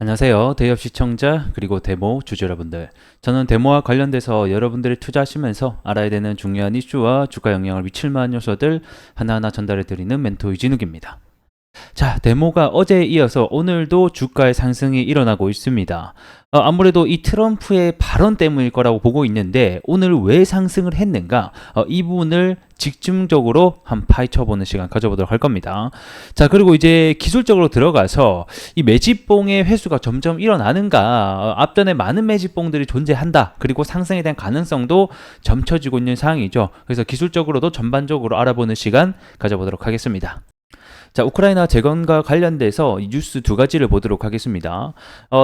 안녕하세요. 대기업 시청자 그리고 데모 주주 여러분들. 저는 데모와 관련돼서 여러분들이 투자하시면서 알아야 되는 중요한 이슈와 주가 영향을 미칠 만한 요소들 하나하나 전달해 드리는 멘토 이진욱입니다. 자, 데모가 어제에 이어서 오늘도 주가의 상승이 일어나고 있습니다. 아무래도 이 트럼프의 발언 때문일 거라고 보고 있는데 오늘 왜 상승을 했는가? 이 부분을 집중적으로 한 파헤쳐보는 시간 가져보도록 할 겁니다. 자, 그리고 이제 기술적으로 들어가서 이 매집봉의 회수가 점점 일어나는가? 앞전에 많은 매집봉들이 존재한다. 그리고 상승에 대한 가능성도 점쳐지고 있는 상황이죠. 그래서 기술적으로도 전반적으로 알아보는 시간 가져보도록 하겠습니다. 자, 우크라이나 재건과 관련돼서 이 뉴스 두 가지를 보도록 하겠습니다.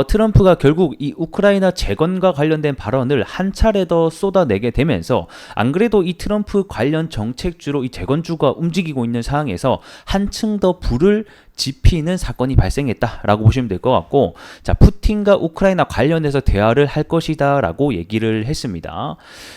트럼프가 결국 이 우크라이나 재건과 관련된 발언을 한 차례 더 쏟아내게 되면서 안 그래도 이 트럼프 관련 정책주로 이 재건주가 움직이고 있는 상황에서 한층 더 불을 지피는 사건이 발생했다라고 보시면 될 것 같고, 자, 푸틴과 우크라이나 관련해서 대화를 할 것이다라고 얘기를 했습니다.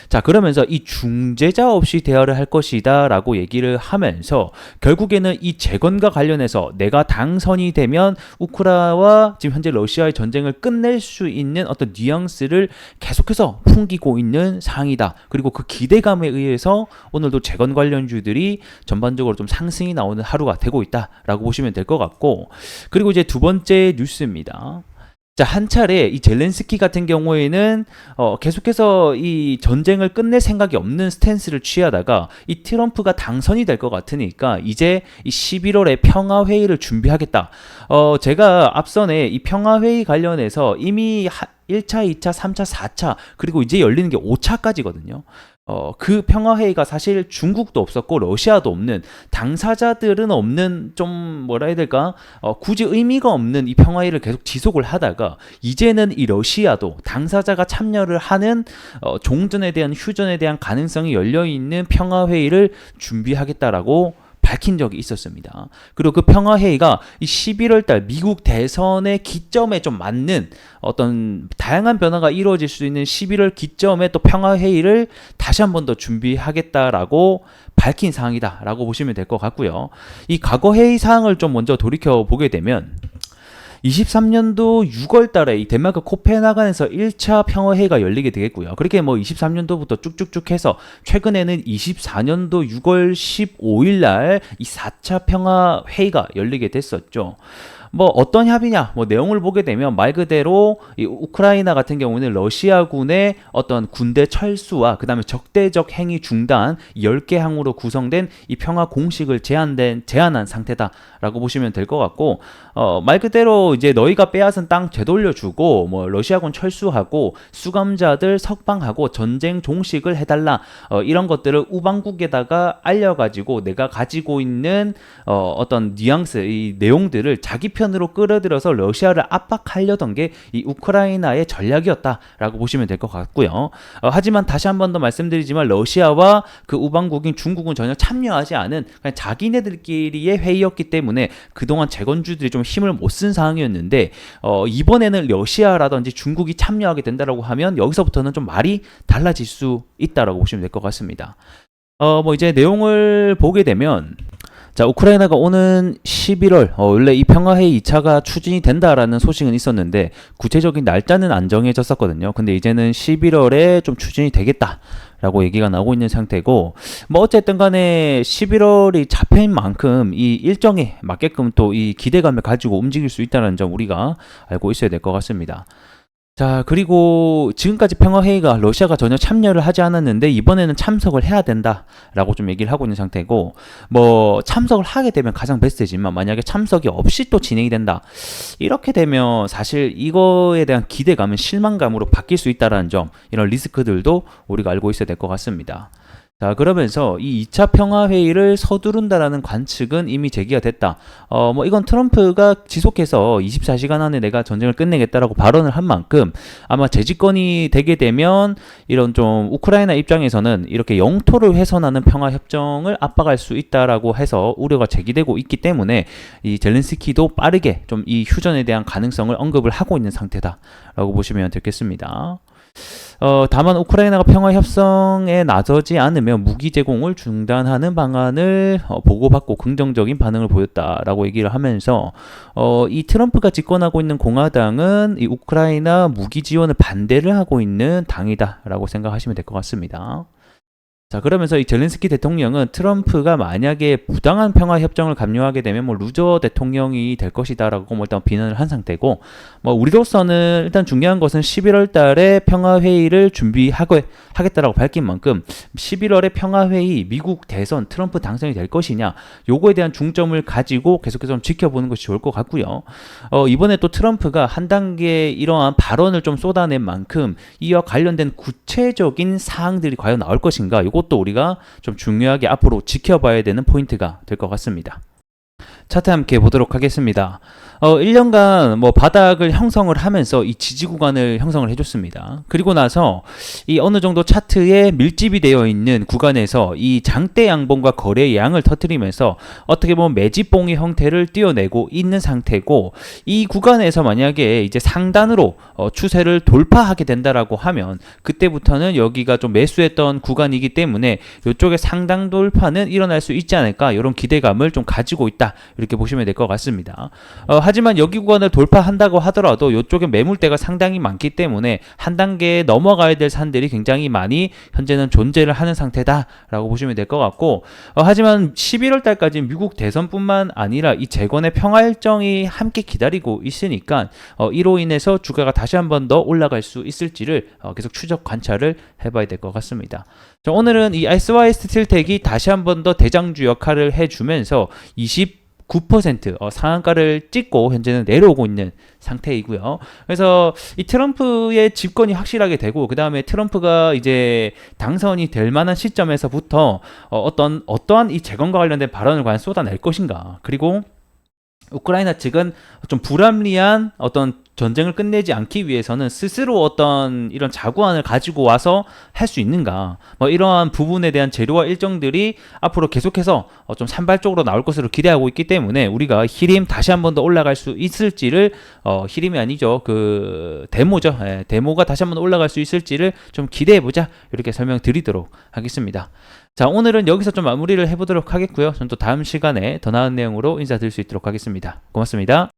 자, 그러면서 이 중재자 없이 대화를 할 것이다라고 얘기를 하면서 결국에는 이 재건과 관련해서 내가 당선이 되면 우크라이나와 지금 현재 러시아의 전쟁을 끝낼 수 있는 어떤 뉘앙스를 계속해서 풍기고 있는 상황이다. 그리고 그 기대감에 의해서 오늘도 재건 관련주들이 전반적으로 좀 상승이 나오는 하루가 되고 있다라고 보시면 될 것 같고, 그리고 이제 두 번째 뉴스입니다. 자, 한 차례 이 젤렌스키 같은 경우에는 계속해서 이 전쟁을 끝낼 생각이 없는 스탠스를 취하다가 이 트럼프가 당선이 될 것 같으니까 이제 이 11월에 평화회의를 준비하겠다. 제가 앞선에 이 평화회의 관련해서 이미 1차, 2차, 3차, 4차 그리고 이제 열리는 게 5차까지거든요. 그 평화회의가 사실 중국도 없었고 러시아도 없는, 당사자들은 없는, 좀 뭐라 해야 될까, 굳이 의미가 없는 이 평화회의를 계속 지속을 하다가 이제는 이 러시아도 당사자가 참여를 하는 종전에 대한, 휴전에 대한 가능성이 열려있는 평화회의를 준비하겠다라고 밝힌 적이 있었습니다. 그리고 그 평화회의가 이 11월 달 미국 대선의 기점에 좀 맞는 어떤 다양한 변화가 이루어질 수 있는 11월 기점에 또 평화회의를 다시 한 번 더 준비하겠다라고 밝힌 사항이다라고 보시면 될 것 같고요. 이 과거 회의 사항을 좀 먼저 돌이켜 보게 되면 23년도 6월 달에 이 덴마크 코펜하겐에서 1차 평화회의가 열리게 되겠고요. 그렇게 뭐 23년도부터 쭉쭉쭉 해서 최근에는 24년도 6월 15일 날 이 4차 평화회의가 열리게 됐었죠. 뭐 어떤 협의냐, 뭐 내용을 보게 되면 말 그대로 이 우크라이나 같은 경우는 러시아군의 어떤 군대 철수와 그 다음에 적대적 행위 중단 10개 항으로 구성된 이 평화 공식을 제안한 상태다라고 보시면 될 것 같고, 말 그대로 이제 너희가 빼앗은 땅 되돌려주고 뭐 러시아군 철수하고 수감자들 석방하고 전쟁 종식을 해달라, 이런 것들을 우방국에다가 알려가지고 내가 가지고 있는 어떤 뉘앙스, 이 내용들을 자기 편으로 끌어들여서 러시아를 압박하려던 게 이 우크라이나의 전략이었다라고 보시면 될 것 같고요. 하지만 다시 한 번 더 말씀드리지만 러시아와 그 우방국인 중국은 전혀 참여하지 않은 그냥 자기네들끼리의 회의였기 때문에 그동안 재건주들이 좀 힘을 못 쓴 상황이었는데, 이번에는 러시아라든지 중국이 참여하게 된다라고 하면 여기서부터는 좀 말이 달라질 수 있다라고 보시면 될 것 같습니다. 뭐 이제 내용을 보게 되면, 자, 우크라이나가 오는 11월, 원래 이 평화회의 2차가 추진이 된다라는 소식은 있었는데 구체적인 날짜는 안 정해졌었거든요. 근데 이제는 11월에 좀 추진이 되겠다라고 얘기가 나오고 있는 상태고, 뭐 어쨌든 간에 11월이 잡혀인 만큼 이 일정에 맞게끔 또 이 기대감을 가지고 움직일 수 있다는 점 우리가 알고 있어야 될 것 같습니다. 자, 그리고 지금까지 평화회의가 러시아가 전혀 참여를 하지 않았는데 이번에는 참석을 해야 된다라고 좀 얘기를 하고 있는 상태고, 뭐 참석을 하게 되면 가장 베스트지만 만약에 참석이 없이 또 진행이 된다, 이렇게 되면 사실 이거에 대한 기대감은 실망감으로 바뀔 수 있다는 점, 이런 리스크들도 우리가 알고 있어야 될 것 같습니다. 자, 그러면서 이 2차 평화회의를 서두른다라는 관측은 이미 제기가 됐다. 뭐 이건 트럼프가 지속해서 24시간 안에 내가 전쟁을 끝내겠다라고 발언을 한 만큼 아마 재집권이 되게 되면 이런 좀 우크라이나 입장에서는 이렇게 영토를 훼손하는 평화협정을 압박할 수 있다라고 해서 우려가 제기되고 있기 때문에 이 젤렌스키도 빠르게 좀 이 휴전에 대한 가능성을 언급을 하고 있는 상태다라고 보시면 되겠습니다. 다만 우크라이나가 평화 협상에 나서지 않으면 무기 제공을 중단하는 방안을 보고받고 긍정적인 반응을 보였다라고 얘기를 하면서 이 트럼프가 집권하고 있는 공화당은 이 우크라이나 무기 지원을 반대를 하고 있는 당이다라고 생각하시면 될 것 같습니다. 자, 그러면서 이 젤렌스키 대통령은 트럼프가 만약에 부당한 평화 협정을 감료하게 되면 뭐 루저 대통령이 될 것이다라고 뭐 일단 비난을 한 상태고, 뭐 우리로서는 일단 중요한 것은 11월 달에 평화 회의를 준비하겠다라고 밝힌 만큼 11월에 평화 회의, 미국 대선, 트럼프 당선이 될 것이냐, 요거에 대한 중점을 가지고 계속해서 좀 지켜보는 것이 좋을 것 같고요. 이번에 또 트럼프가 한 단계 이러한 발언을 좀 쏟아낸 만큼 이와 관련된 구체적인 사항들이 과연 나올 것인가, 이것도 우리가 좀 중요하게 앞으로 지켜봐야 되는 포인트가 될 것 같습니다. 차트 함께 보도록 하겠습니다. 1년간 뭐 바닥을 형성을 하면서 이 지지 구간을 형성을 해줬습니다. 그리고 나서 이 어느 정도 차트에 밀집이 되어 있는 구간에서 이 장대 양봉과 거래의 양을 터뜨리면서 어떻게 보면 매집봉의 형태를 띄어내고 있는 상태고, 이 구간에서 만약에 이제 상단으로 추세를 돌파하게 된다라고 하면 그때부터는 여기가 좀 매수했던 구간이기 때문에 이쪽에 상당 돌파는 일어날 수 있지 않을까, 이런 기대감을 좀 가지고 있다, 이렇게 보시면 될 것 같습니다. 하지만 여기 구간을 돌파한다고 하더라도 이쪽에 매물대가 상당히 많기 때문에 한 단계 넘어가야 될 산들이 굉장히 많이 현재는 존재를 하는 상태다라고 보시면 될 것 같고, 하지만 11월 달까지 미국 대선뿐만 아니라 이 재건의 평화 일정이 함께 기다리고 있으니까 이로 인해서 주가가 다시 한 번 더 올라갈 수 있을지를 계속 추적 관찰을 해봐야 될 것 같습니다. 자, 오늘은 이 SY 스틸텍이 다시 한 번 더 대장주 역할을 해주면서 9% 상한가를 찍고 현재는 내려오고 있는 상태이고요. 그래서 이 트럼프의 집권이 확실하게 되고, 그 다음에 트럼프가 이제 당선이 될 만한 시점에서부터 어떠한 이 재건과 관련된 발언을 과연 쏟아낼 것인가, 그리고 우크라이나 측은 좀 불합리한 어떤 전쟁을 끝내지 않기 위해서는 스스로 어떤 이런 자구안을 가지고 와서 할 수 있는가, 뭐 이러한 부분에 대한 재료와 일정들이 앞으로 계속해서 좀 산발적으로 나올 것으로 기대하고 있기 때문에 우리가 히림 다시 한 번 더 올라갈 수 있을지를, 히림이 아니죠, 그 데모죠, 데모가 다시 한 번 올라갈 수 있을지를 좀 기대해보자, 이렇게 설명드리도록 하겠습니다. 자, 오늘은 여기서 좀 마무리를 해보도록 하겠고요. 전 또 다음 시간에 더 나은 내용으로 인사드릴 수 있도록 하겠습니다. 고맙습니다.